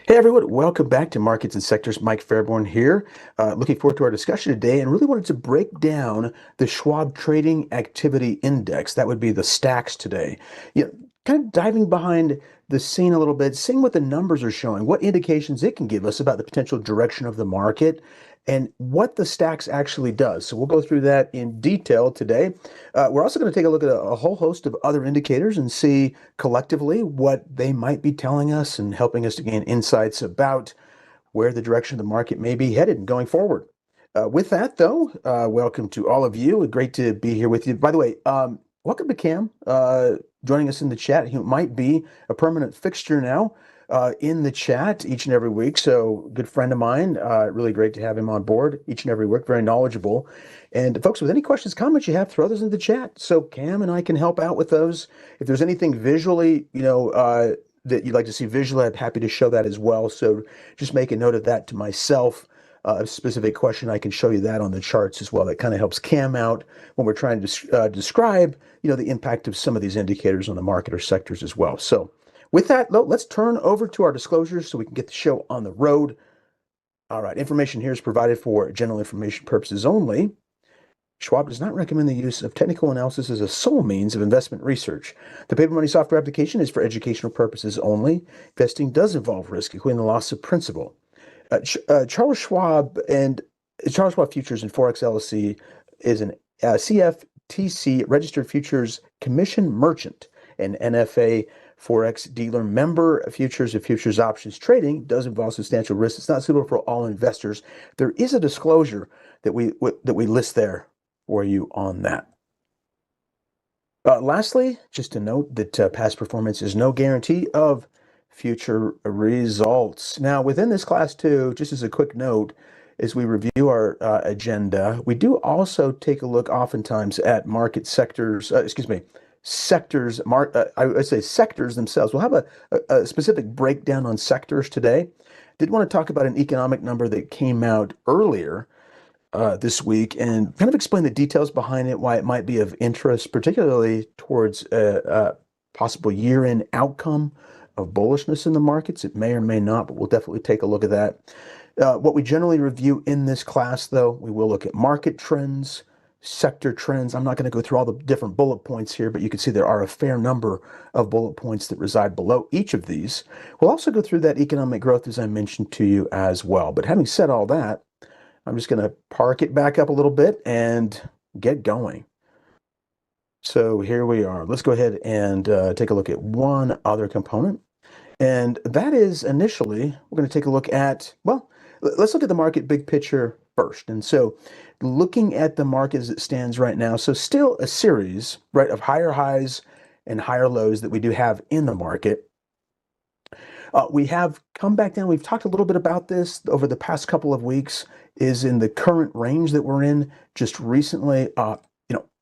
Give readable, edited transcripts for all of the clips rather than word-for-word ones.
Hey everyone, welcome back to Markets and Sectors. Mike Fairbourn here. Looking forward to our discussion today and really wanted to break down the Schwab Trading Activity Index. That would be the STAX today. Kind of diving behind the scene a little bit, seeing what the numbers are showing, what indications it can give us about the potential direction of the market, and what the STAX actually does. So we'll go through that in detail today. We're also going to take a look at a whole host of other indicators and see collectively what they might be telling us and helping us to gain insights about where the direction of the market may be headed going forward. With that, though, welcome to all of you. Great to be here with you. By the way, welcome to Cam, joining us in the chat. He might be a permanent fixture now in the chat each and every week. So, good friend of mine. Really great to have him on board each and every week. Very knowledgeable. And folks, with any questions, comments you have, throw those in the chat so Cam and I can help out with those. If there's anything visually, that you'd like to see visually, I'm happy to show that as well. So just make a note of that to myself. A specific question, I can show you that on the charts as well. That kind of helps Cam out when we're trying to describe, the impact of some of these indicators on the market or sectors as well. So with that, let's turn over to our disclosures so we can get the show on the road. All right, information here is provided for general information purposes only. Schwab does not recommend the use of technical analysis as a sole means of investment research. The paper money software application is for educational purposes only. Investing does involve risk, including the loss of principal. Charles Schwab Futures and Forex LLC is an CFTC registered futures commission merchant, an NFA Forex dealer member. Futures and futures options trading does involve substantial risk. It's not suitable for all investors. There is a disclosure that we list there for you on that. Lastly, just to note that past performance is no guarantee of future results. Now, within this class too, just as a quick note, as we review our agenda, we do also take a look oftentimes at market sectors, sectors themselves. We'll have a specific breakdown on sectors today. Did want to talk about an economic number that came out earlier this week and kind of explain the details behind it, why it might be of interest, particularly towards a possible year-end outcome of bullishness in the markets. It may or may not, but we'll definitely take a look at that. What we generally review in this class, though, we will look at market trends, sector trends. I'm not going to go through all the different bullet points here, but you can see there are a fair number of bullet points that reside below each of these. We'll also go through that economic growth, as I mentioned to you as well. But having said all that, I'm just going to park it back up a little bit and get going. So here we are. Let's go ahead and take a look at one other component. And that is initially, we're going to take a look at, let's look at the market big picture first. And so looking at the market as it stands right now, so still a series, right, of higher highs and higher lows that we do have in the market. We have come back down. We've talked a little bit about this over the past couple of weeks, is in the current range that we're in. Just recently, over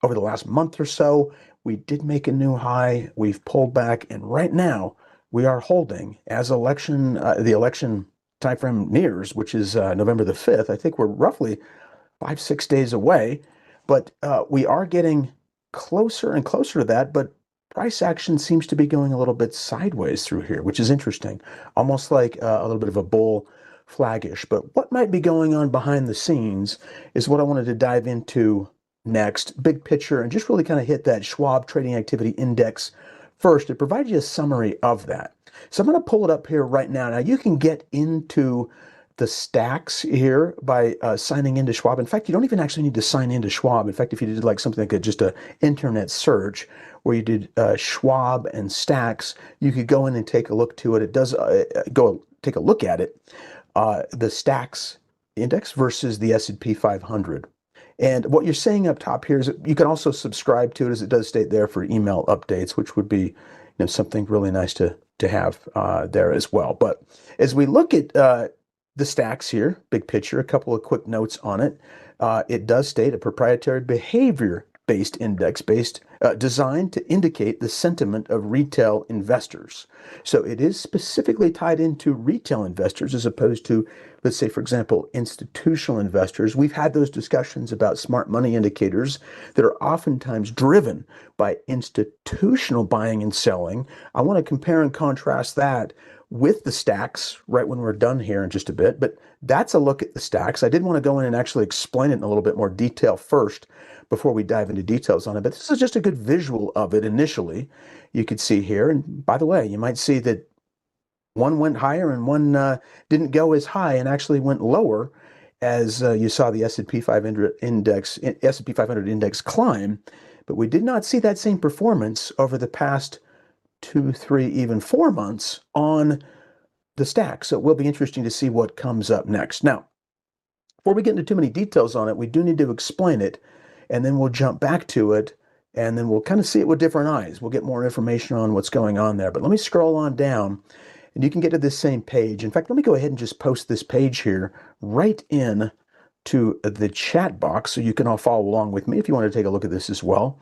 the last month or so, we did make a new high. We've pulled back, and right now we are holding as the election timeframe nears, which is November the 5th. I think we're roughly 5-6 days away, but we are getting closer and closer to that. But price action seems to be going a little bit sideways through here, which is interesting, almost like a little bit of a bull flaggish. But what might be going on behind the scenes is what I wanted to dive into next, big picture, and just really kind of hit that Schwab Trading Activity Index first to provide you a summary of that. So I'm going to pull it up here right now. Now you can get into the STAX here by signing into Schwab. In fact, you don't even actually need to sign into Schwab. In fact, if you did like something like just an internet search where you did Schwab and STAX, you could go in and take a look to it. It does go take a look at it, the STAX index versus the S&P 500. And what you're seeing up top here is you can also subscribe to it, as it does state there, for email updates, which would be something really nice to have there as well. But as we look at the STAX here, big picture, a couple of quick notes on it. It does state a proprietary behavior based index designed to indicate the sentiment of retail investors. So it is specifically tied into retail investors as opposed to, let's say, for example, institutional investors. We've had those discussions about smart money indicators that are oftentimes driven by institutional buying and selling. I want to compare and contrast that with the STAX right when we're done here in just a bit, but that's a look at the STAX. I did want to go in and actually explain it in a little bit more detail first before we dive into details on it, but this is just a good visual of it initially. You could see here, and by the way, you might see that one went higher and one didn't go as high and actually went lower as you saw the S&P 500 index climb, but we did not see that same performance over the past 2, 3, even 4 months on the STAX. So it will be interesting to see what comes up next. Now, before we get into too many details on it, we do need to explain it, and then we'll jump back to it, and then we'll kind of see it with different eyes. We'll get more information on what's going on there. But let me scroll on down, and you can get to this same page. In fact, let me go ahead and just post this page here right in to the chat box so you can all follow along with me if you want to take a look at this as well.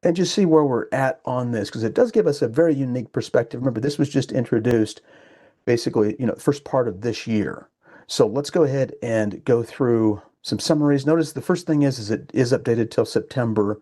And just see where we're at on this, because it does give us a very unique perspective. Remember, this was just introduced basically, first part of this year. So let's go ahead and go through some summaries. Notice the first thing is it is updated till September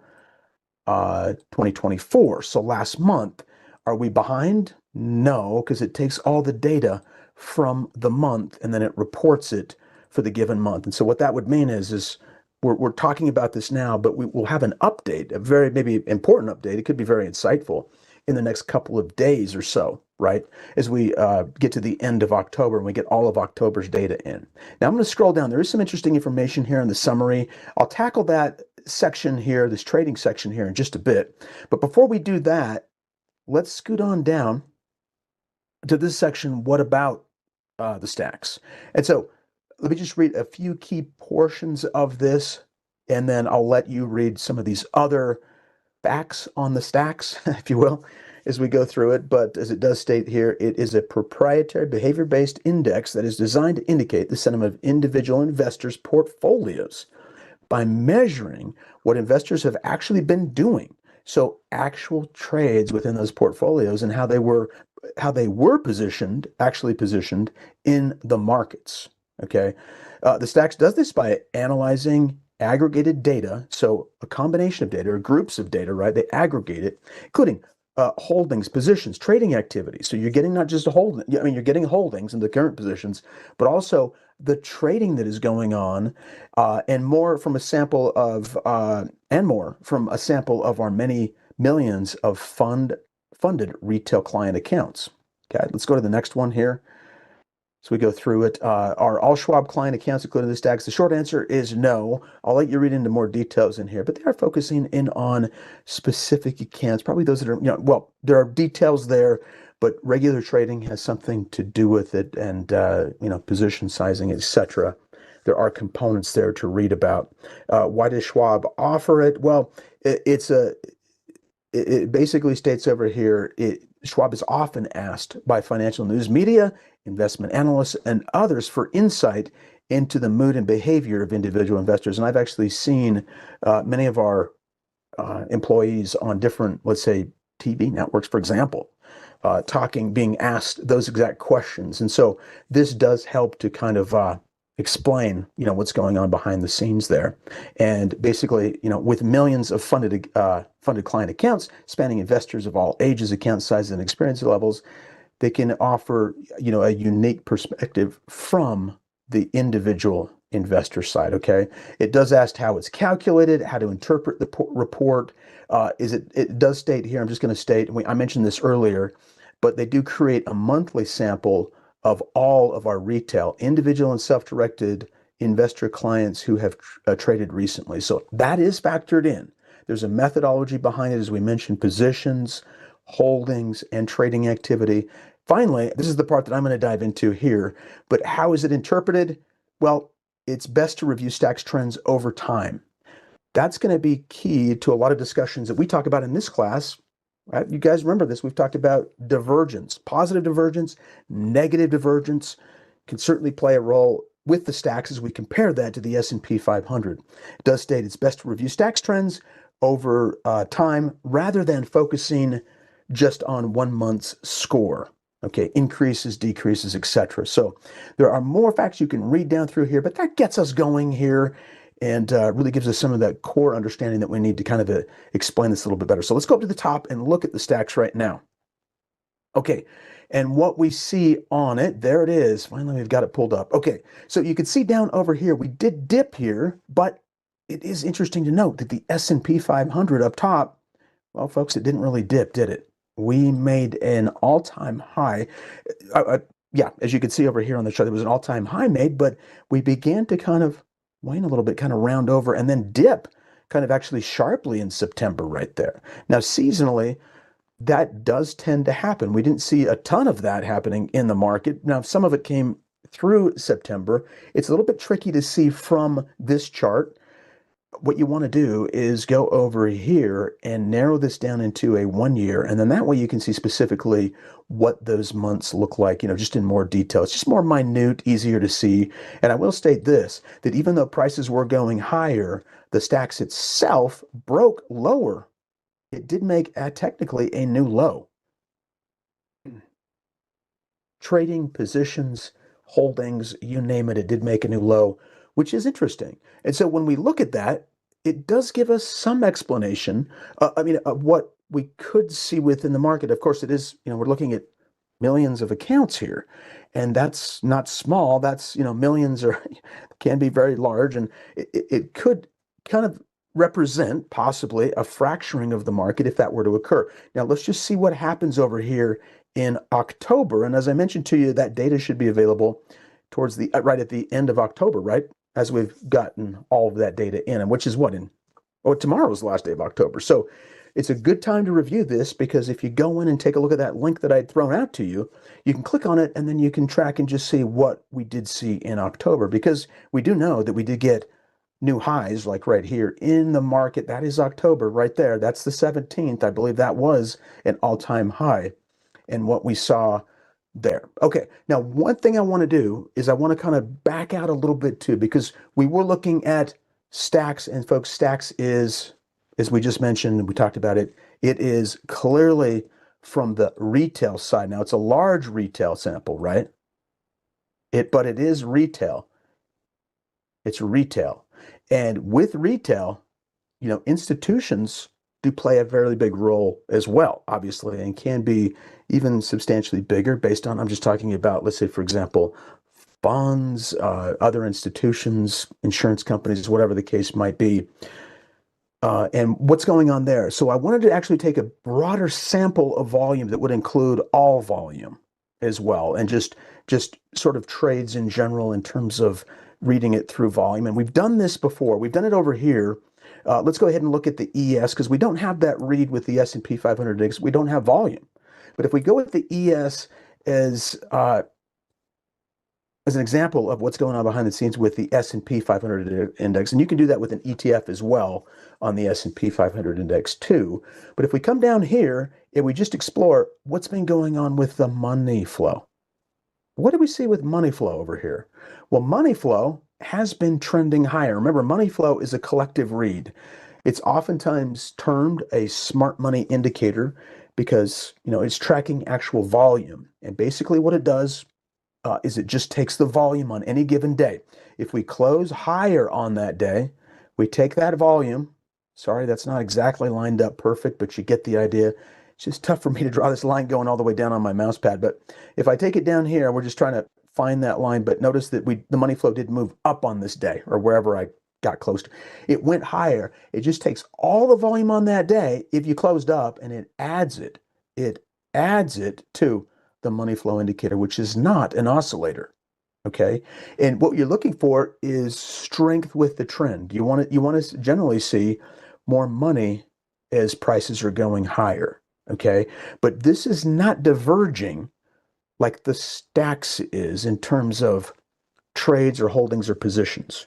2024. So last month. Are we behind? No, because it takes all the data from the month and then it reports it for the given month. And so what that would mean is we're talking about this now, but we will have an update, a very maybe important update. It could be very insightful in the next couple of days or so, right? As we get to the end of October and we get all of October's data in. Now I'm going to scroll down. There is some interesting information here in the summary. I'll tackle that section here, this trading section here in just a bit. But before we do that, let's scoot on down to this section. What about the STAX? And so let me just read a few key portions of this, and then I'll let you read some of these other facts on the STAX, if you will, as we go through it. But as it does state here, it is a proprietary behavior-based index that is designed to indicate the sentiment of individual investors' portfolios by measuring what investors have actually been doing. So actual trades within those portfolios and how they were actually positioned in the markets. Okay, the STAX does this by analyzing aggregated data, so a combination of data or groups of data, right? They aggregate it, including holdings, positions, trading activities. So you're getting not just a holding, you're getting holdings in the current positions, but also the trading that is going on, and more from a sample of our many millions of funded retail client accounts. Okay, let's go to the next one here. So we go through it. Are all Schwab client accounts included in the STAX? The short answer is no. I'll let you read into more details in here, but they are focusing in on specific accounts, probably those that are, well, there are details there, but regular trading has something to do with it, and position sizing, etc. There are components there to read about. Why does Schwab offer it? Well, it basically states over here, Schwab is often asked by financial news media, investment analysts, and others for insight into the mood and behavior of individual investors. And I've actually seen many of our employees on different, let's say, TV networks, for example, being asked those exact questions. And so this does help to kind of explain, what's going on behind the scenes there. And basically, with millions of funded client accounts spanning investors of all ages, account sizes, and experience levels, they can offer, a unique perspective from the individual investor side. Okay, it does ask how it's calculated, how to interpret the report. It does state here. I'm just going to state. I mentioned this earlier, but they do create a monthly sample of all of our retail, individual and self-directed investor clients who have traded recently. So that is factored in. There's a methodology behind it, as we mentioned, positions, holdings, and trading activity. Finally, this is the part that I'm going to dive into here, but how is it interpreted? Well, it's best to review STAX trends over time. That's going to be key to a lot of discussions that we talk about in this class. Right? You guys remember this. We've talked about divergence, positive divergence, negative divergence can certainly play a role with the STAX as we compare that to the S&P 500. It does state it's best to review STAX trends over time rather than focusing just on 1 month's score. Okay, increases, decreases, etc. So there are more facts you can read down through here, but that gets us going here and really gives us some of that core understanding that we need to kind of explain this a little bit better. So let's go up to the top and look at the STAX right now. Okay, and what we see on it, there it is. Finally, we've got it pulled up. Okay, so you can see down over here, we did dip here, but it is interesting to note that the S&P 500 up top, well, folks, it didn't really dip, did it? We made an all-time high. Yeah, as you can see over here on the chart, there was an all-time high made, but we began to kind of wane a little bit, kind of round over, and then dip kind of actually sharply in September right there. Now, seasonally, that does tend to happen. We didn't see a ton of that happening in the market. Now, some of it came through September. It's a little bit tricky to see from this chart. What you want to do is go over here and narrow this down into a 1 year, and then that way you can see specifically what those months look like, just in more detail. It's just more minute, easier to see. And I will state this, that even though prices were going higher, the STAX itself broke lower. It did make technically a new low. Trading positions, holdings, you name it, it did make a new low, which is interesting. And so when we look at that, it does give us some explanation, of what we could see within the market. Of course, it is, we're looking at millions of accounts here, and that's not small. That's, millions can be very large, and it could kind of represent possibly a fracturing of the market if that were to occur. Now, let's just see what happens over here in October. And as I mentioned to you, that data should be available towards the right at the end of October, right? As we've gotten all of that data in, and which is tomorrow is the last day of October. So it's a good time to review this, because if you go in and take a look at that link that I'd thrown out to you, you can click on it and then you can track and just see what we did see in October, because we do know that we did get new highs like right here in the market. That is October right there. That's the 17th. I believe that was an all-time high, and what we saw there. Okay, now one thing I want to do is I want to kind of back out a little bit too, because we were looking at STAX, and folks, STAX is, as we just mentioned, we talked about it, it is clearly from the retail side. Now, it's a large retail sample, right? But it is retail. It's retail. And with retail, institutions do play a very big role as well, obviously, and can be even substantially bigger based on, I'm just talking about, let's say, for example, bonds, other institutions, insurance companies, whatever the case might be, and what's going on there. So I wanted to actually take a broader sample of volume that would include all volume as well, and just sort of trades in general in terms of reading it through volume. And we've done this before. We've done it over here. Let's go ahead and look at the ES, because we don't have that read with the S&P 500 index. We don't have volume. But if we go with the ES as an example of what's going on behind the scenes with the S&P 500 index, and you can do that with an ETF as well on the S&P 500 index too. But if we come down here and we just explore what's been going on with the money flow. What do we see with money flow over here? Well, money flow has been trending higher. Remember, money flow is a collective read. It's oftentimes termed a smart money indicator because, it's tracking actual volume. And basically what it does is it just takes the volume on any given day. If we close higher on that day, we take that volume. Sorry, that's not exactly lined up perfect, but you get the idea. It's just tough for me to draw this line going all the way down on my mouse pad. But if I take it down here, we're just trying to find that line. But notice that the money flow did move up on this day, or wherever I got close to. It went higher. It just takes all the volume on that day if you closed up, and it adds it. It adds it to the money flow indicator, which is not an oscillator. Okay, and what you're looking for is strength with the trend. You want to generally see more money as prices are going higher. Okay, but this is not diverging like the STAX is in terms of trades or holdings or positions.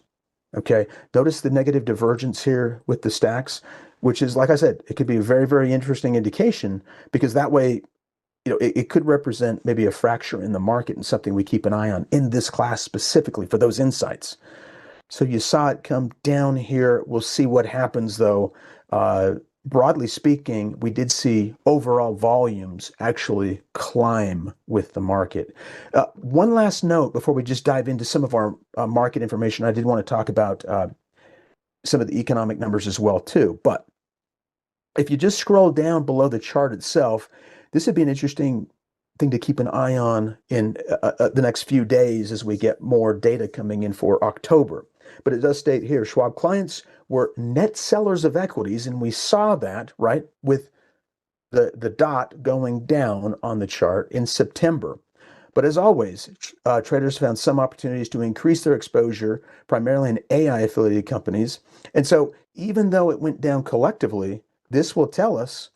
Okay, notice the negative divergence here with the STAX, which is, like I said, it could be a very, very interesting indication, because that way it could represent maybe a fracture in the market and something we keep an eye on in this class specifically for those insights. So you saw it come down here. We'll see what happens though. Broadly speaking, we did see overall volumes actually climb with the market. One last note before we just dive into some of our market information. I did want to talk about some of the economic numbers as well too. But if you just scroll down below the chart itself, this would be an interesting thing to keep an eye on in the next few days as we get more data coming in for October. But it does state here, Schwab clients were net sellers of equities, and we saw that, right, with the dot going down on the chart in September. But as always, traders found some opportunities to increase their exposure, primarily in AI-affiliated companies. And so even though it went down collectively, this will tell us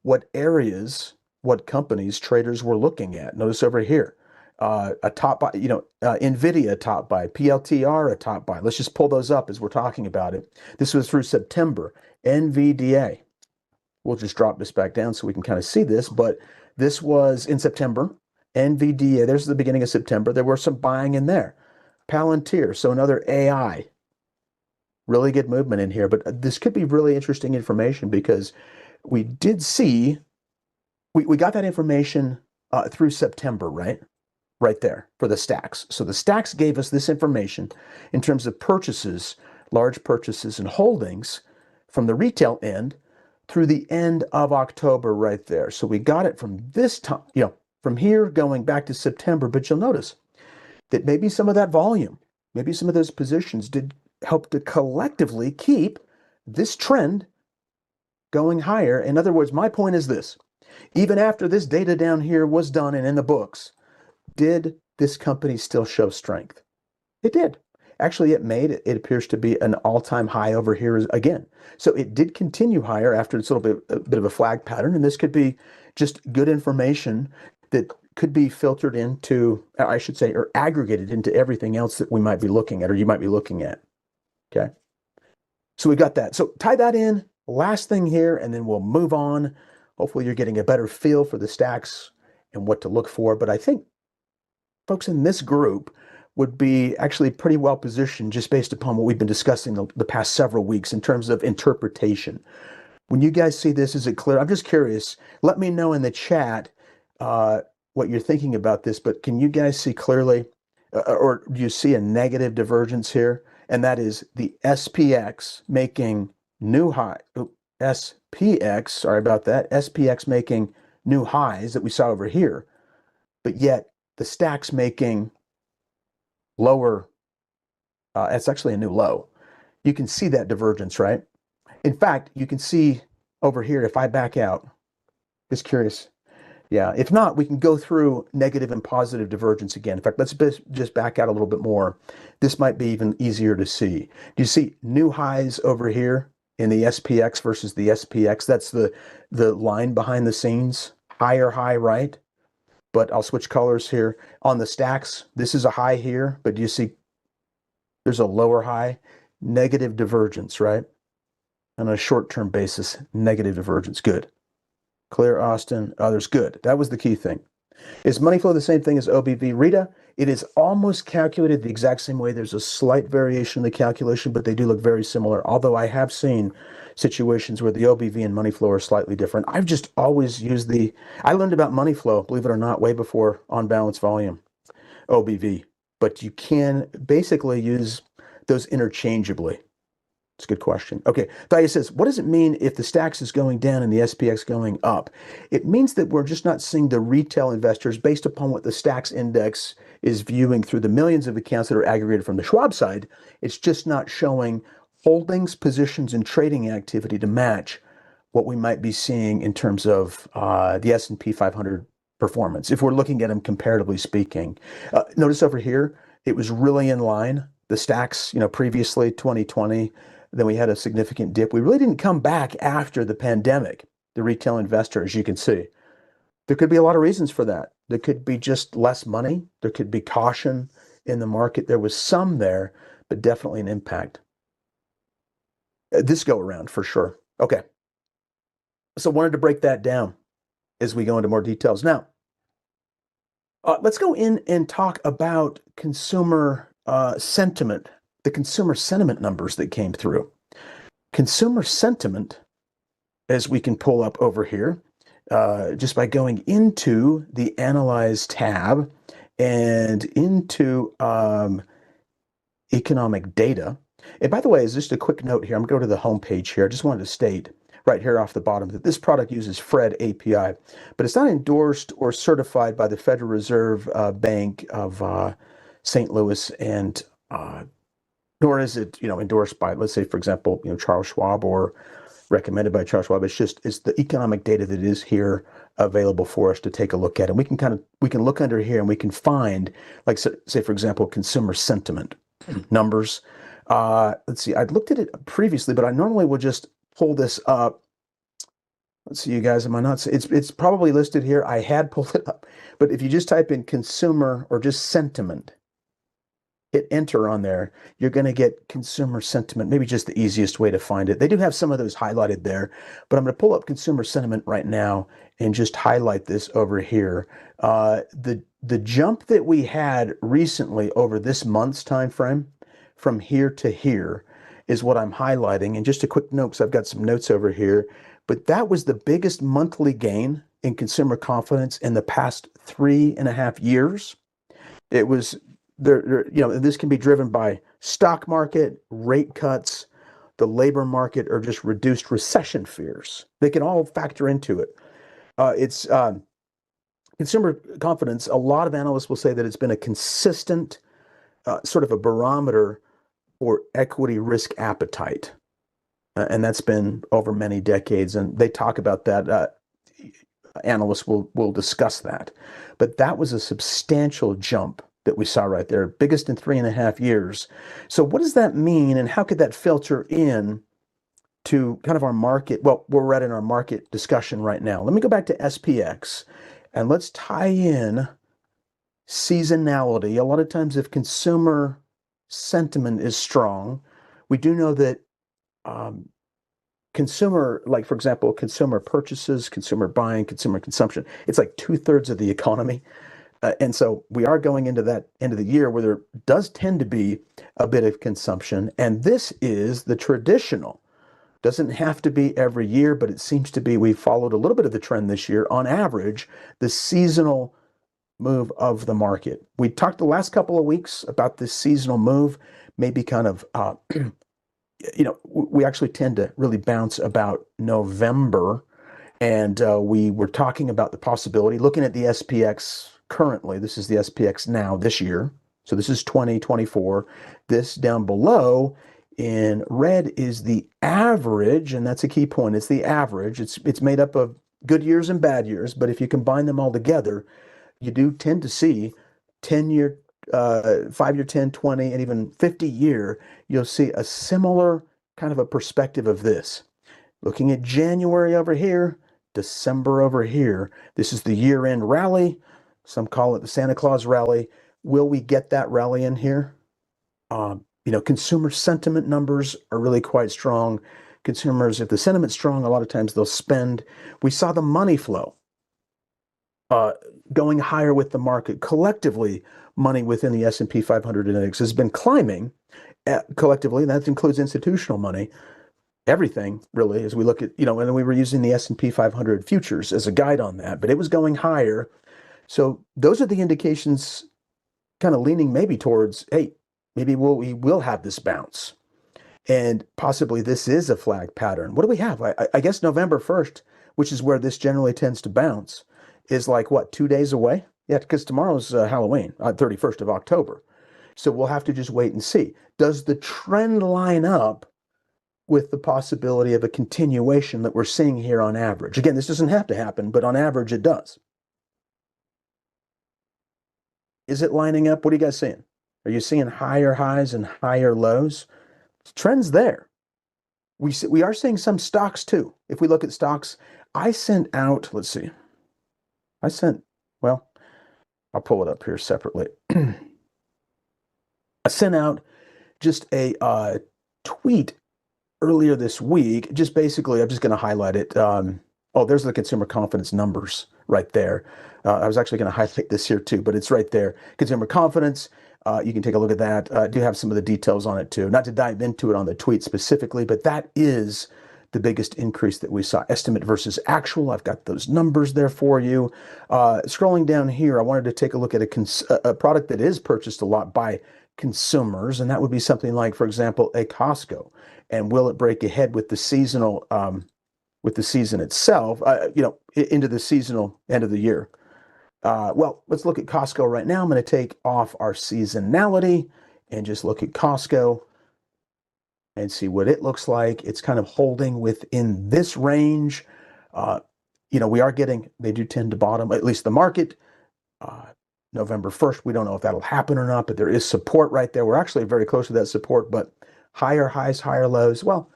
what areas, what companies traders were looking at. Notice over here, a top buy, NVIDIA a top buy, PLTR a top buy. Let's just pull those up as we're talking about it. This was through September. NVDA. We'll just drop this back down so we can kind of see this, but this was in September. NVDA, there's the beginning of September. There were some buying in there. Palantir, so another AI. Really good movement in here, but this could be really interesting information because we did see, we got that information through September, right? Right there for the STAX. So the STAX gave us this information in terms of purchases, large purchases and holdings from the retail end through the end of October right there. So we got it from this time, from here going back to September, but you'll notice that maybe some of that volume, maybe some of those positions did help to collectively keep this trend going higher. In other words, my point is this: even after this data down here was done and in the books, did this company still show strength? It did. Actually, it appears to be an all-time high over here again. So it did continue higher after it's a bit of a flag pattern, and this could be just good information that could be filtered into, I should say, or aggregated into everything else that we might be looking at, or you might be looking at. Okay. So we got that. So tie that in. Last thing here, and then we'll move on. Hopefully you're getting a better feel for the STAX and what to look for. But I think folks in this group would be actually pretty well positioned just based upon what we've been discussing the past several weeks in terms of interpretation. When you guys see this, is it clear? I'm just curious. Let me know in the chat what you're thinking about this, but can you guys see clearly, or do you see a negative divergence here? And that is the SPX making new high. SPX, sorry about that. SPX making new highs that we saw over here, but yet the STAX making lower, it's actually a new low. You can see that divergence, right? In fact, you can see over here, if I back out, just curious. Yeah, if not, we can go through negative and positive divergence again. In fact, let's just back out a little bit more. This might be even easier to see. Do you see new highs over here in the SPX versus the SPX? That's the line behind the scenes, higher high, right? But I'll switch colors here. On the STAX, this is a high here, but do you see there's a lower high? Negative divergence, right? On a short-term basis, negative divergence. Good. Clear, Austin, others. Good. That was the key thing. Is money flow the same thing as OBV? Rita, it is almost calculated the exact same way. There's a slight variation in the calculation, but they do look very similar. Although I have seen situations where the OBV and money flow are slightly different. I've just always used I learned about money flow, believe it or not, way before on balance volume, OBV. But you can basically use those interchangeably. It's a good question. Okay, Thaya says, what does it mean if the STAX is going down and the SPX going up? It means that we're just not seeing the retail investors based upon what the STAX index is viewing through the millions of accounts that are aggregated from the Schwab side. It's just not showing holdings, positions, and trading activity to match what we might be seeing in terms of the S&P 500 performance, if we're looking at them comparatively speaking. Notice over here, it was really in line. The STAX, previously 2020, then we had a significant dip. We really didn't come back after the pandemic, the retail investor, as you can see. There could be a lot of reasons for that. There could be just less money. There could be caution in the market. There was some there, but definitely an impact. This go around for sure. Okay. So wanted to break that down as we go into more details. Now, Let's go in and talk about consumer sentiment, the consumer sentiment numbers that came through. Consumer sentiment, as we can pull up over here, just by going into the Analyze tab and into economic data. And by the way, as just a quick note here, I'm going to go to the home page here. I just wanted to state right here off the bottom that this product uses FRED API, but it's not endorsed or certified by the Federal Reserve Bank of St. Louis, and nor is it endorsed by, let's say, for example, Charles Schwab, or recommended by Charles Schwab. It's the economic data that is here available for us to take a look at, and we can look under here and we can find, like, say for example, consumer sentiment numbers. Let's see, I'd looked at it previously, but I normally would just pull this up. Let's see, you guys, am I not? It's probably listed here. I had pulled it up, but if you just type in consumer or just sentiment, hit enter on there, you're going to get consumer sentiment, maybe just the easiest way to find it. They do have some of those highlighted there, but I'm going to pull up consumer sentiment right now and just highlight this over here. The jump that we had recently over this month's time frame from here to here is what I'm highlighting. And just a quick note, because I've got some notes over here, but that was the biggest monthly gain in consumer confidence in the past 3.5 years. It was this can be driven by stock market, rate cuts, the labor market, or just reduced recession fears. They can all factor into it. It's consumer confidence. A lot of analysts will say that it's been a consistent sort of a barometer for equity risk appetite. And that's been over many decades. And they talk about that. Analysts will discuss that. But that was a substantial jump that we saw right there, biggest in 3.5 years. So what does that mean, and how could that filter in to kind of our market? Well, we're right in our market discussion right now. Let me go back to SPX, and let's tie in seasonality. A lot of times if consumer sentiment is strong, we do know that consumer, like for example, consumer purchases, consumer buying, consumer consumption, it's like 2/3 of the economy. And so we are going into that end of the year where there does tend to be a bit of consumption. And this is the traditional. Doesn't have to be every year, but it seems to be, we followed a little bit of the trend this year, on average, the seasonal move of the market. We talked the last couple of weeks about this seasonal move, maybe kind of, we actually tend to really bounce about November. And we were talking about the possibility, looking at the SPX currently, this is the SPX now this year. So this is 2024. This down below in red is the average, and that's a key point. It's the average. It's made up of good years and bad years, but if you combine them all together, you do tend to see 10-year, 5-year, 10, 20, and even 50-year, you'll see a similar kind of a perspective of this. Looking at January over here, December over here, this is the year-end rally. Some call it the Santa Claus rally. Will we get that rally in here? Consumer sentiment numbers are really quite strong. Consumers, if the sentiment's strong, a lot of times they'll spend. We saw the money flow going higher with the market. Collectively, money within the S&P 500 index has been climbing collectively. That includes institutional money. Everything really, as we look at, and we were using the S&P 500 futures as a guide on that, but it was going higher. So those are the indications kind of leaning maybe towards, hey, maybe we will have this bounce. And possibly this is a flag pattern. What do we have? I guess November 1st, which is where this generally tends to bounce, is like, what, 2 days away? Yeah, because tomorrow's Halloween, 31st of October. So we'll have to just wait and see. Does the trend line up with the possibility of a continuation that we're seeing here on average? Again, this doesn't have to happen, but on average it does. Is it lining up? What are you guys seeing? Are you seeing higher highs and higher lows? Trends there. We are seeing some stocks too. If we look at stocks, I sent out, let's see. Well, I'll pull it up here separately. I sent out just a tweet earlier this week. Just basically, I'm just going to highlight it. Oh, there's the consumer confidence numbers right there. I was actually going to highlight this here too, but it's right there. Consumer confidence, you can take a look at that. I do have some of the details on it too. Not to dive into it on the tweet specifically, but that is the biggest increase that we saw. Estimate versus actual, I've got those numbers there for you. Scrolling down here, I wanted to take a look at a product that is purchased a lot by consumers, and that would be something like, for example, a Costco. And will it break ahead with the seasonal, with the season itself, into the seasonal end of the year? Well, let's look at Costco right now. I'm going to take off our seasonality and just look at Costco and see what it looks like. It's kind of holding within this range. We are getting, they do tend to bottom, at least the market. November 1st, we don't know if that'll happen or not, but there is support right there. We're actually very close to that support, but higher highs, higher lows. Well,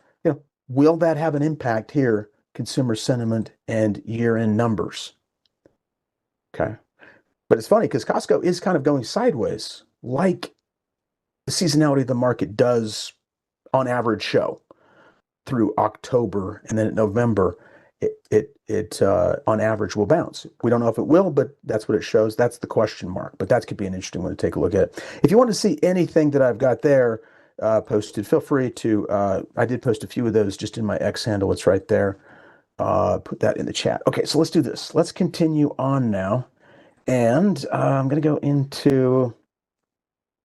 will that have an impact here? Consumer sentiment and year-end numbers. Okay. But it's funny because Costco is kind of going sideways, like the seasonality of the market does on average show through October, and then in November, it on average will bounce. We don't know if it will, but that's what it shows. That's the question mark. But that could be an interesting one to take a look at. If you want to see anything that I've got there posted, feel free to. I did post a few of those just in my X handle. It's right there. Put that in the chat. Okay, so let's do this. Let's continue on now. And I'm going to go into,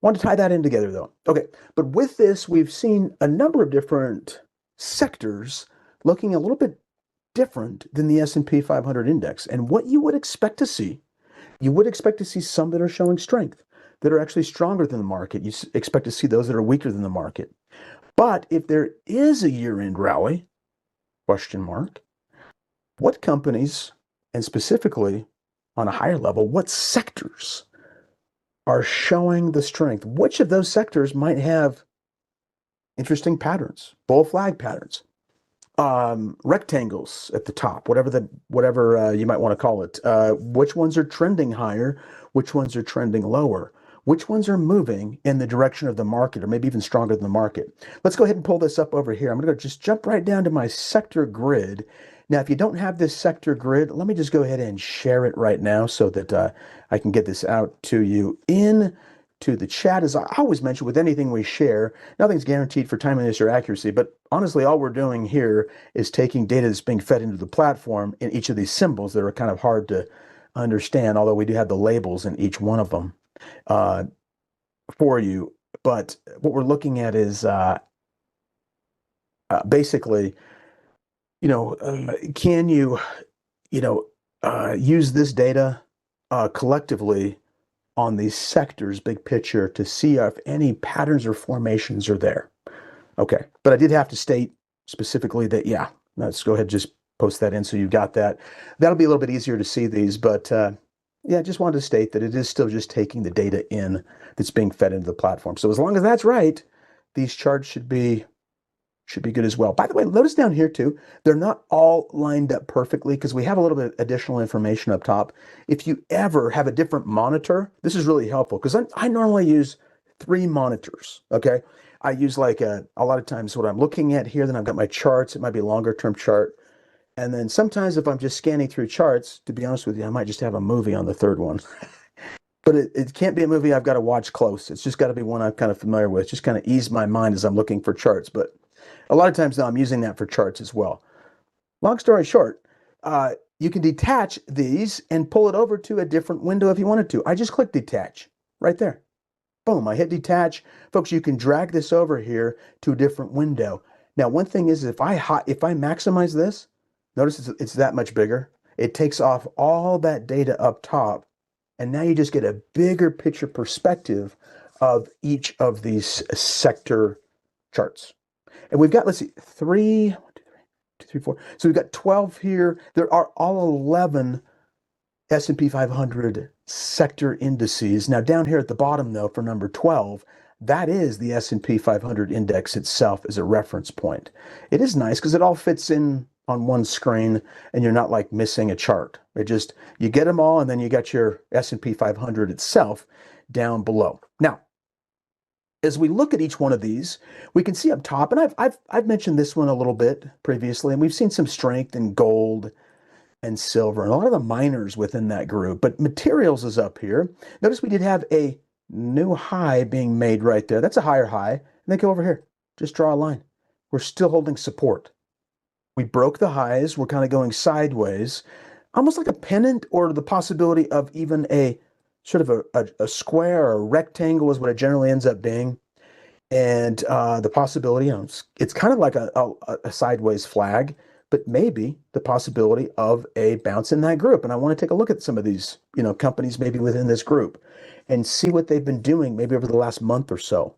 I want to tie that in together though. Okay, but with this, we've seen a number of different sectors looking a little bit different than the S&P 500 index. And what you would expect to see, some that are showing strength, that are actually stronger than the market. You expect to see those that are weaker than the market. But if there is a year-end rally, question mark, what companies, and specifically on a higher level, what sectors are showing the strength? Which of those sectors might have interesting patterns, bull flag patterns, rectangles at the top, whatever you might want to call it? Which ones are trending higher? Which ones are trending lower? Which ones are moving in the direction of the market, or maybe even stronger than the market? Let's go ahead and pull this up over here. I'm going to just jump right down to my sector grid. Now, if you don't have this sector grid, let me just go ahead and share it right now so that I can get this out to you to the chat. As I always mention, with anything we share, nothing's guaranteed for timeliness or accuracy, but honestly, all we're doing here is taking data that's being fed into the platform in each of these symbols that are kind of hard to understand, although we do have the labels in each one of them for you. But what we're looking at is basically, can you, use this data collectively on these sectors, big picture, to see if any patterns or formations are there? Okay, but I did have to state specifically that, yeah, let's go ahead and just post that in so you've got that. That'll be a little bit easier to see these, but yeah, I just wanted to state that it is still just taking the data in that's being fed into the platform. So as long as that's right, these charts should be good as well. By the way, notice down here too, they're not all lined up perfectly because we have a little bit of additional information up top. If you ever have a different monitor, this is really helpful because I normally use 3 monitors, okay? I use like a lot of times what I'm looking at here, then I've got my charts. It might be a longer term chart. And then sometimes if I'm just scanning through charts, to be honest with you, I might just have a movie on the third one. But it can't be a movie I've got to watch close. It's just got to be one I'm kind of familiar with, just kind of ease my mind as I'm looking for charts. But a lot of times now I'm using that for charts as well. Long story short, you can detach these and pull it over to a different window if you wanted to. I just click detach right there. Boom, I hit detach. Folks, you can drag this over here to a different window. Now, one thing is if I maximize this, notice it's that much bigger. It takes off all that data up top, and now you just get a bigger picture perspective of each of these sector charts. And we've got, let's see, 3, 2, 3, 4. So we've got 12 here. There are all 11 S&P 500 sector indices. Now down here at the bottom though, for number 12, that is the S&P 500 index itself as a reference point. It is nice because it all fits in on one screen and you're not like missing a chart. You get them all and then you got your S&P 500 itself down below. Now, as we look at each one of these, we can see up top, and I've mentioned this one a little bit previously, and we've seen some strength in gold, and silver, and a lot of the miners within that group. But materials is up here. Notice we did have a new high being made right there. That's a higher high. And then go over here. Just draw a line. We're still holding support. We broke the highs. We're kind of going sideways, almost like a pennant, or the possibility of even a sort of a square or a rectangle is what it generally ends up being. And the possibility, it's kind of like a sideways flag, but maybe the possibility of a bounce in that group. And I want to take a look at some of these, companies maybe within this group and see what they've been doing maybe over the last month or so.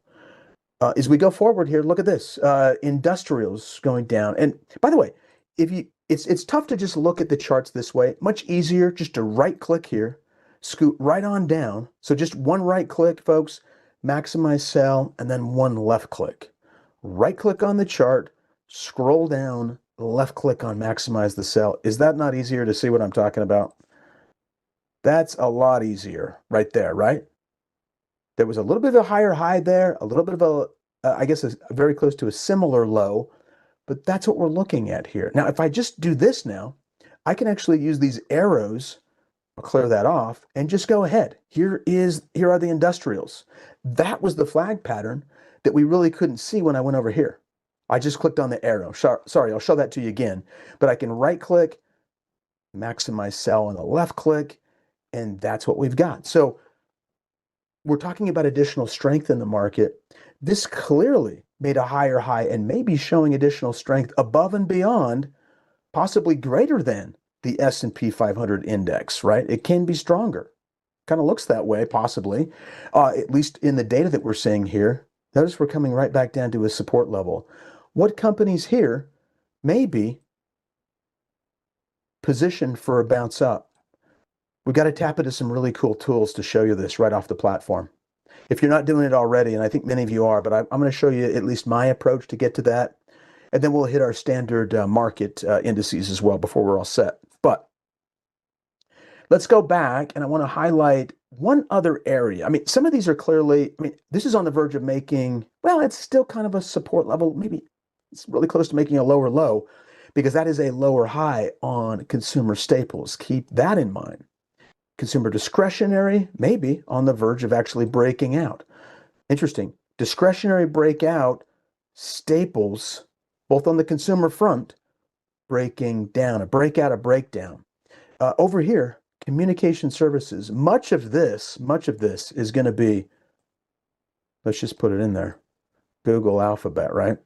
As we go forward here, look at this. Industrials going down. And by the way, it's tough to just look at the charts this way. Much easier just to right click here, scoot right on down. So just one right click, folks, maximize sell, and then one left click. Right click on the chart, scroll down, left click on maximize the sell. Is that not easier to see what I'm talking about? That's a lot easier right there, right? There was a little bit of a higher high there, a little bit of I guess, very close to a similar low, but that's what we're looking at here. Now, if I just do this now, I can actually use these arrows. I'll clear that off and just go ahead. Here are the industrials. That was the flag pattern that we really couldn't see when I went over here. I just clicked on the arrow. Sorry, I'll show that to you again. But I can right click, maximize sell, and a left click, and that's what we've got. So we're talking about additional strength in the market. This clearly made a higher high and maybe showing additional strength above and beyond, possibly greater than the S&P 500 index, right? It can be stronger. Kind of looks that way, possibly, at least in the data that we're seeing here. Notice we're coming right back down to a support level. What companies here may be positioned for a bounce up? We've got to tap into some really cool tools to show you this right off the platform. If you're not doing it already, and I think many of you are, but I'm going to show you at least my approach to get to that. And then we'll hit our standard market indices as well before we're all set. But let's go back, and I want to highlight one other area. I mean, some of these are clearly, this is on the verge of making, well, it's still kind of a support level. Maybe it's really close to making a lower low, because that is a lower high on consumer staples. Keep that in mind. Consumer discretionary, maybe on the verge of actually breaking out. Interesting. Discretionary breakout, staples, both on the consumer front, breaking down, a breakout, a breakdown. Over here, communication services. Much of this is going to be, let's just put it in there, Google Alphabet, right?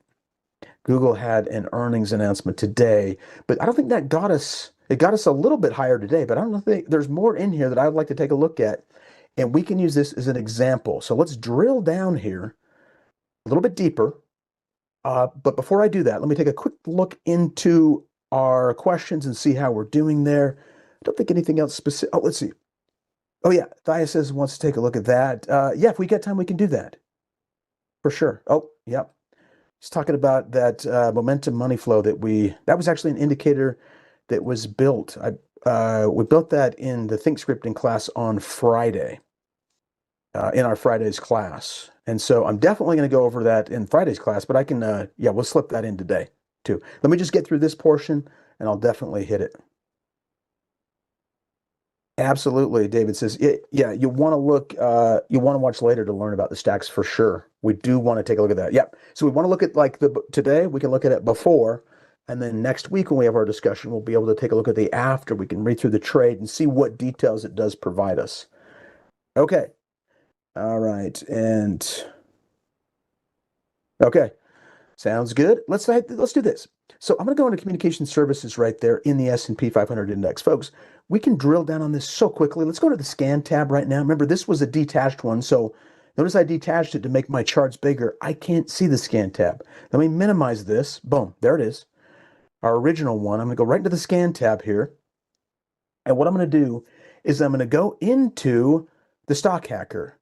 Google had an earnings announcement today, but I don't think that got us. It got us a little bit higher today, but I don't think there's more in here that I'd like to take a look at, and we can use this as an example. So let's drill down here a little bit deeper. But before I do that, let me take a quick look into our questions and see how we're doing there. I don't think anything else specific. Oh, let's see. Oh yeah, Thea says wants to take a look at that. Yeah, if we got time, we can do that for sure. Oh, yep. He's talking about that momentum money flow that was actually an indicator that was built. We built that in the Think Scripting class on Friday, in our Friday's class. And so I'm definitely going to go over that in Friday's class, but I can, we'll slip that in today too. Let me just get through this portion and I'll definitely hit it. Absolutely, David says, yeah, you want to look, you want to watch later to learn about the STAX for sure. We do want to take a look at that. Yep. So we want to look at today, we can look at it before, and then next week when we have our discussion, we'll be able to take a look at the after. We can read through the trade and see what details it does provide us. Okay. All right. And okay. Sounds good. Let's do this. So I'm going to go into communication services right there in the S&P 500 index. Folks, we can drill down on this so quickly. Let's go to the scan tab right now. Remember, this was a detached one, so notice I detached it to make my charts bigger. I can't see the scan tab. Let me minimize this. Boom, there it is. Our original one. I'm going to go right into the scan tab here. And what I'm going to do is I'm going to go into the Stock Hacker.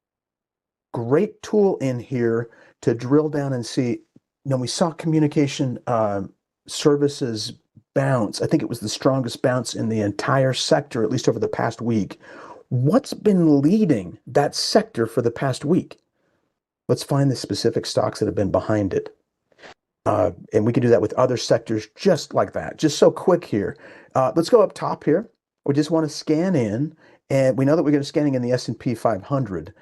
Great tool in here to drill down and see. We saw communication services bounce. I think it was the strongest bounce in the entire sector, at least over the past week. What's been leading that sector for the past week? Let's find the specific stocks that have been behind it. And we can do that with other sectors just like that. Just so quick here. Let's go up top here. We just want to scan in, and we know that we're going to scanning in the S&P 500.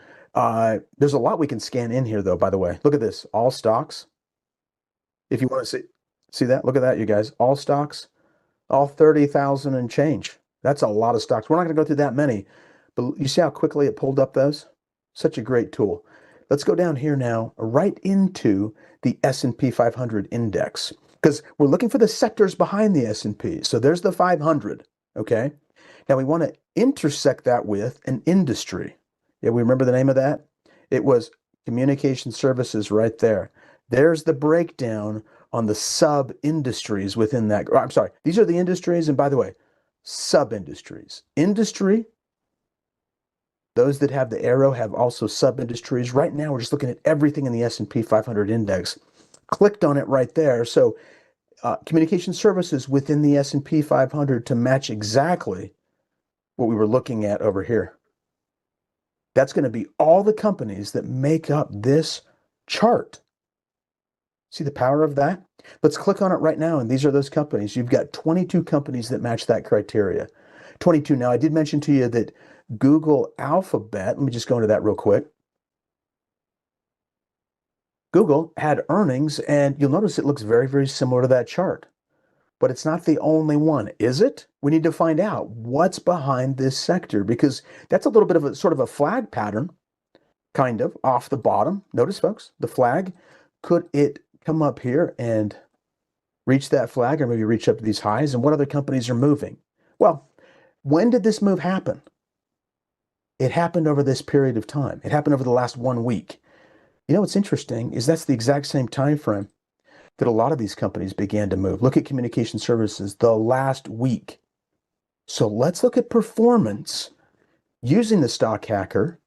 There's a lot we can scan in here, though, by the way. Look at this. All stocks. If you want to see that, look at that, you guys. All stocks, all 30,000 and change. That's a lot of stocks. We're not going to go through that many, but you see how quickly it pulled up those? Such a great tool. Let's go down here now, right into the S&P 500 index, because we're looking for the sectors behind the S&P. So there's the 500, okay? Now we want to intersect that with an industry. Yeah, we remember the name of that? It was communication services right there. There's the breakdown on the sub-industries within that. I'm sorry, these are the industries, and by the way, sub-industries. Industry, those that have the arrow have also sub-industries. Right now, we're just looking at everything in the S&P 500 index. Clicked on it right there. So communication services within the S&P 500 to match exactly what we were looking at over here. That's going to be all the companies that make up this chart. See the power of that? Let's click on it right now, and these are those companies. You've got 22 companies that match that criteria. 22. Now, I did mention to you that Google Alphabet, let me just go into that real quick. Google had earnings, and you'll notice it looks very, very similar to that chart. But it's not the only one, is it? We need to find out what's behind this sector, because that's a little bit of a sort of a flag pattern, kind of, off the bottom. Notice, folks, the flag. Could it come up here and reach that flag, or maybe reach up to these highs? And what other companies are moving? Well, when did this move happen? It happened over this period of time. It happened over the last 1 week. You know what's interesting is that's the exact same time frame that a lot of these companies began to move. Look at communication services the last week. So let's look at performance using the stock hacker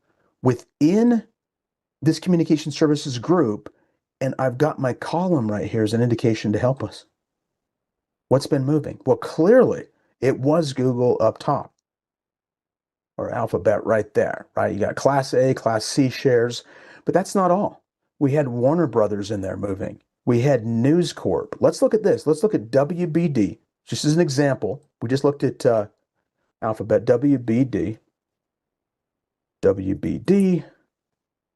within this communication services group. And I've got my column right here as an indication to help us. What's been moving? Well, clearly it was Google up top, or Alphabet right there, right? You got Class A, Class C shares, but that's not all. We had Warner Brothers in there moving. We had News Corp. Let's look at this. Let's look at WBD, just as an example. We just looked at Alphabet, WBD.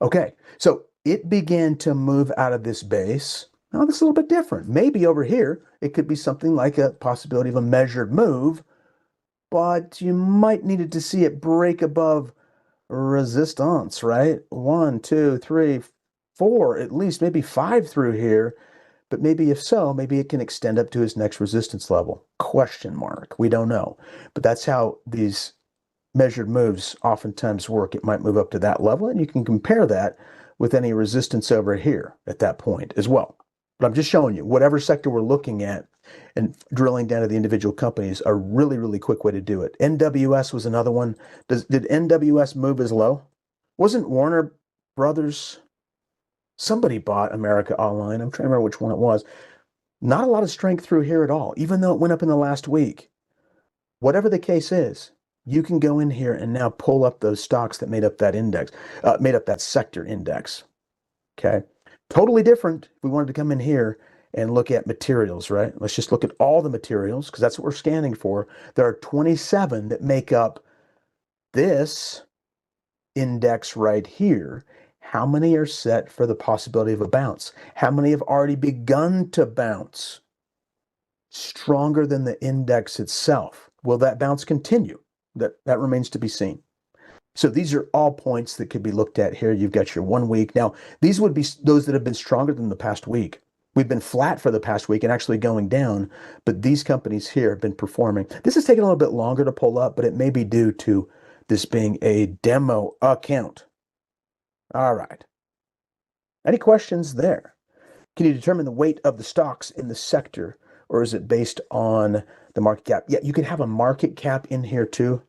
Okay, so it began to move out of this base. Now, this is a little bit different. Maybe over here, it could be something like a possibility of a measured move, but you might need to see it break above resistance, right? 1, 2, 3, 4, at least maybe 5 through here. But maybe if so, maybe it can extend up to his next resistance level. Question mark. We don't know. But that's how these measured moves oftentimes work. It might move up to that level, and you can compare that with any resistance over here at that point as well. But I'm just showing you, whatever sector we're looking at and drilling down to the individual companies, a really, really quick way to do it. NWS was another one. Did NWS move as low? Wasn't Warner Brothers... Somebody bought America Online. I'm trying to remember which one it was. Not a lot of strength through here at all, even though it went up in the last week. Whatever the case is, you can go in here and now pull up those stocks that made up that index, made up that sector index. Okay. Totally different if we wanted to come in here and look at materials, right? Let's just look at all the materials, because that's what we're scanning for. There are 27 that make up this index right here. How many are set for the possibility of a bounce? How many have already begun to bounce? Stronger than the index itself. Will that bounce continue? That remains to be seen. So these are all points that could be looked at here. You've got your 1 week. Now, these would be those that have been stronger than the past week. We've been flat for the past week and actually going down, but these companies here have been performing. This is taking a little bit longer to pull up, but it may be due to this being a demo account. All right. Any questions there? Can you determine the weight of the stocks in the sector, or is it based on the market cap? Yeah, you can have a market cap in here too.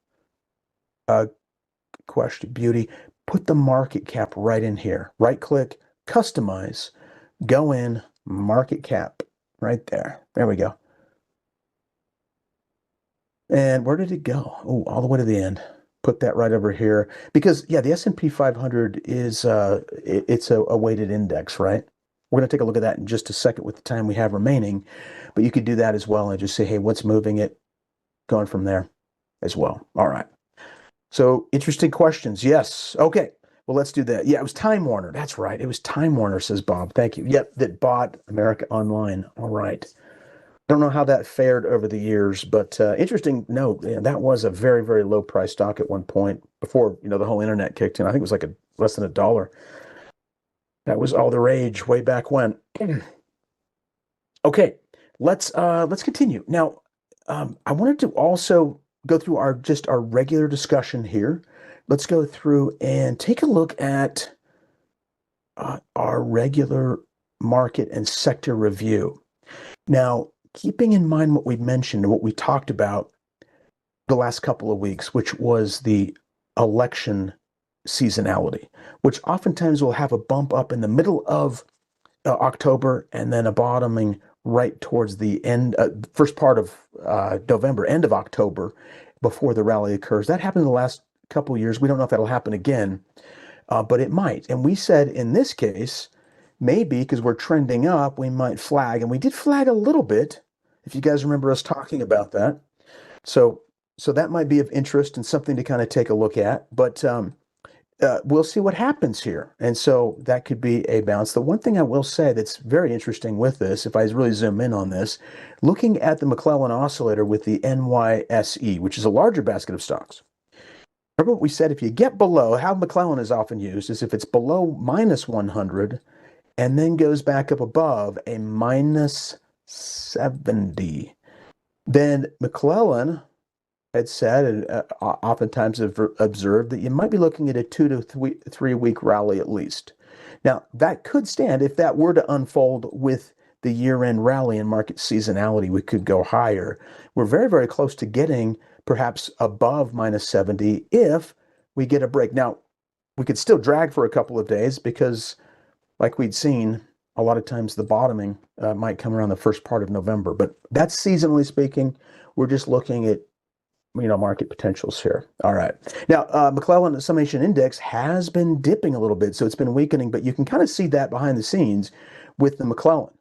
Question, beauty. Put the market cap right in here. Right click, customize, go in, market cap, right there. There we go. And where did it go? Oh, all the way to the end. Put that right over here, because yeah, the S&P 500 is it's a weighted index, right? We're going to take a look at that in just a second with the time we have remaining, but you could do that as well and just say, hey, what's moving it, going from there as well. All right. So interesting questions. Yes. Okay. Well, let's do that. Yeah, it was Time Warner. That's right. It was Time Warner, says Bob. Thank you. Yep, that bought America Online. All right. Don't know how that fared over the years, but interesting note. Yeah, that was a very, very low price stock at one point before, the whole internet kicked in. I think it was like less than $1. That was all the rage way back when. Okay, let's continue. Now, I wanted to also go through our regular discussion here. Let's go through and take a look at our regular market and sector review. Now, keeping in mind what we mentioned and what we talked about the last couple of weeks, which was the election seasonality, which oftentimes will have a bump up in the middle of October and then a bottoming right towards the end, first part of November, end of October, before the rally occurs. That happened in the last couple of years. We don't know if that'll happen again, but it might. And we said in this case, maybe because we're trending up, we might flag. And we did flag a little bit, if you guys remember us talking about that. So that might be of interest and something to kind of take a look at. But we'll see what happens here. And so that could be a bounce. The one thing I will say that's very interesting with this, if I really zoom in on this, looking at the McClellan Oscillator with the NYSE, which is a larger basket of stocks. Remember what we said, if you get below, how McClellan is often used is if it's below minus 100 and then goes back up above a minus 70, then McClellan had said, and oftentimes have observed, that you might be looking at a 2 to 3 week rally at least. Now, that could stand if that were to unfold with the year-end rally and market seasonality. We could go higher. We're very, very close to getting perhaps above minus 70 if we get a break. Now, we could still drag for a couple of days because, like we'd seen, a lot of times the bottoming might come around the first part of November. But that's seasonally speaking. We're just looking at market potentials here. All right. Now, McClellan Summation Index has been dipping a little bit, so it's been weakening, but you can kind of see that behind the scenes with the McClellan.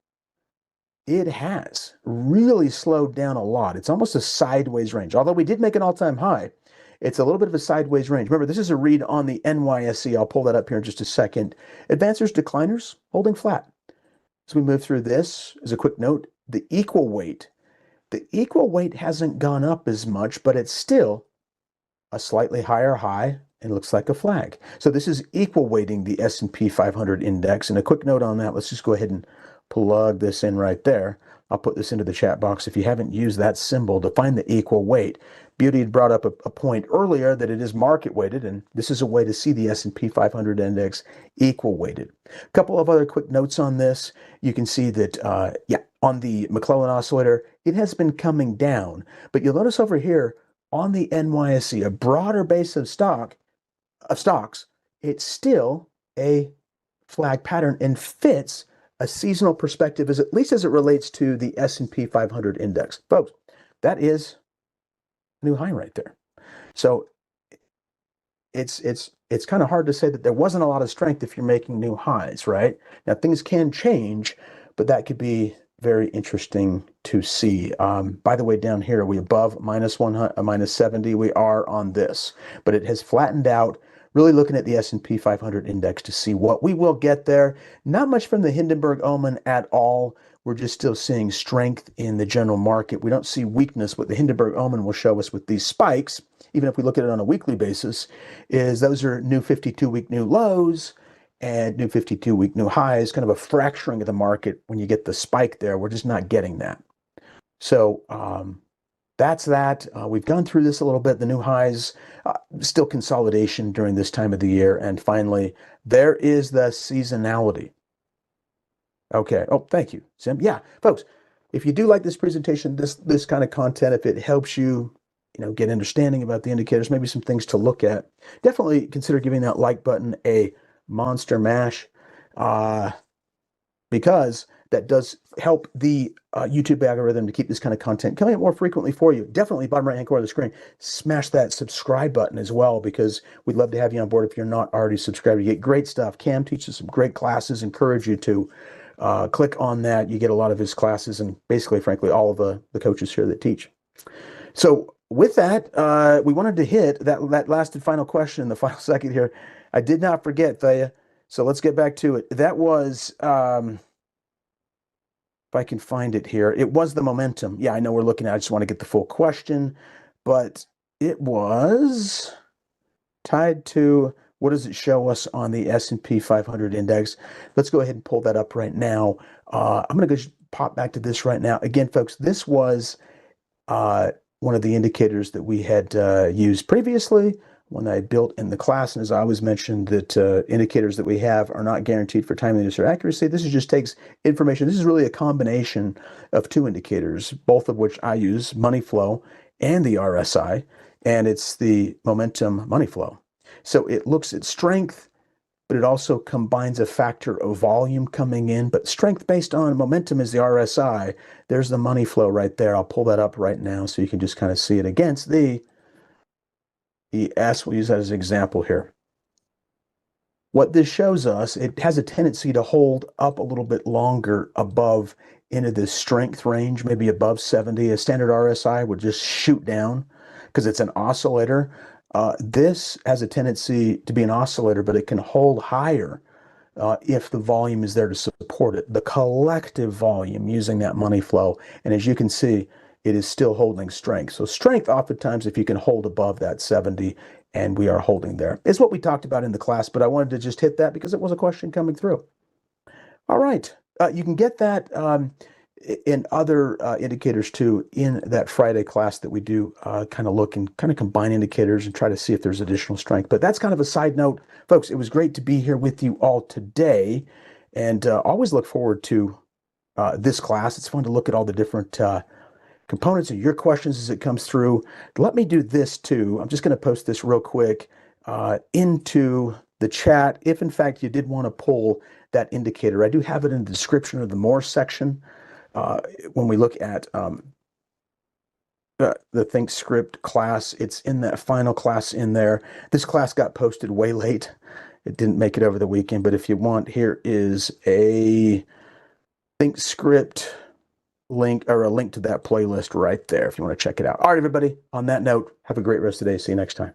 It has really slowed down a lot. It's almost a sideways range. Although we did make an all-time high, it's a little bit of a sideways range. Remember, this is a read on the NYSE. I'll pull that up here in just a second. Advancers, decliners, holding flat. As we move through this, as a quick note, the equal weight hasn't gone up as much, but it's still a slightly higher high and looks like a flag. So this is equal weighting the S&P 500 index. And a quick note on that, let's just go ahead and plug this in right there. I'll put this into the chat box if you haven't used that symbol to find the equal weight. Beauty had brought up a point earlier that it is market weighted, and this is a way to see the S&P 500 index equal weighted. A couple of other quick notes on this. You can see that, on the McClellan Oscillator, it has been coming down, but you'll notice over here on the NYSE, a broader base of stocks, it's still a flag pattern and fits a seasonal perspective, at least as it relates to the S&P 500 index. Folks, that is a new high right there. So it's kind of hard to say that there wasn't a lot of strength if you're making new highs, right? Now, things can change, but that could be very interesting to see. By the way, down here, are we above minus 100, minus 70? We are on this, but it has flattened out. Really looking at the S&P 500 index to see what we will get there. Not much from the Hindenburg Omen at all. We're just still seeing strength in the general market. We don't see weakness. What the Hindenburg Omen will show us with these spikes, even if we look at it on a weekly basis, is those are new 52-week new lows and new 52-week new highs, kind of a fracturing of the market. When you get the spike there, we're just not getting that. So that's that. We've gone through this a little bit. The new highs, still consolidation during this time of the year. And finally, there is the seasonality. Okay. Oh, thank you, Sim. Yeah, folks, if you do like this presentation, this kind of content, if it helps you, get understanding about the indicators, maybe some things to look at, definitely consider giving that like button a monster mash, because that does help the YouTube algorithm to keep this kind of content coming up more frequently for you. Definitely bottom right hand corner of the screen, smash that subscribe button as well, because we'd love to have you on board if you're not already subscribed. You get great stuff. Cam teaches some great classes, encourage you to click on that. You get a lot of his classes and basically, frankly, all of the coaches here that teach. So with that, we wanted to hit that last and final question in the final second here. I did not forget, Thea. So let's get back to it. That was, if I can find it here, it was the momentum. Yeah, I know we're looking at, I just want to get the full question, but it was tied to, what does it show us on the S&P 500 index? Let's go ahead and pull that up right now. I'm going to go pop back to this right now. Again, folks, this was one of the indicators that we had used previously when I built in the class. And as I always mentioned, that indicators that we have are not guaranteed for timeliness or accuracy. This just takes information. This is really a combination of two indicators, both of which I use, money flow and the RSI, and it's the momentum money flow. So it looks at strength, but it also combines a factor of volume coming in. But strength based on momentum is the RSI. There's the money flow right there. I'll pull that up right now so you can just kind of see it against the ES. We'll use that as an example here. What this shows us, it has a tendency to hold up a little bit longer above into this strength range, maybe above 70. A standard RSI would just shoot down because it's an oscillator. This has a tendency to be an oscillator, but it can hold higher if the volume is there to support it. The collective volume using that money flow. And as you can see, it is still holding strength. So strength, oftentimes, if you can hold above that 70, and we are holding there, is what we talked about in the class, but I wanted to just hit that because it was a question coming through. All right. You can get that in other indicators too in that Friday class that we do kind of look and kind of combine indicators and try to see if there's additional strength. But that's kind of a side note. Folks, it was great to be here with you all today, and always look forward to this class. It's fun to look at all the different components of your questions as it comes through. Let me do this too. I'm just going to post this real quick into the chat. If in fact you did want to pull that indicator, I do have it in the description of the more section. When we look at the Think Script class, it's in that final class in there. This class got posted way late. It didn't make it over the weekend, but if you want, here is a Think Script link, or a link to that playlist right there if you want to check it out. All right, everybody, on that note, have a great rest of the day. See you next time.